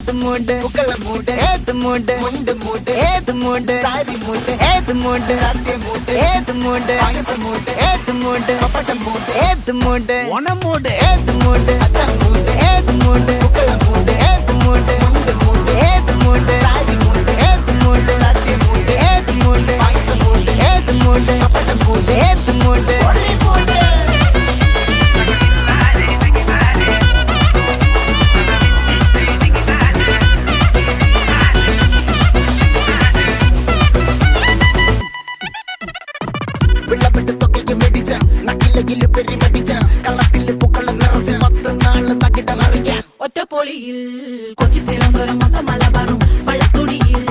ഏത് മൂട് പുക്കള മൂട് ഏത് മൂട് മുണ്ട് മൂട് ഏത് മൂട് സാരി മൂട് ഏത് മൂട് സത്യ മൂട് ഏത് മൂട് പായസ മൂട് ഏത് മൂട് പപ്പടം മൂട് ഏത് മൂട് ഓണം മൂട് ഏത് മൂട് അത്തം മൂട് ഏത് മൂട് പുക്കള മൂട് ഏത് മൂട് മുണ്ട് മൂട് ഏത് മൂട് സാരി മൂട് ഏത് മൂട് സത്യ മൂട് ഏത് മൂട് പായസ മൂട് ഏത് മൂട് പപ്പടം മൂട് ഏത് മൂട് ഒറ്റപ്പൊളിയിൽ കൊച്ചി തിരുവനന്തപുരം മൊത്തം മലബാറും വള്ളത്തുടിയിൽ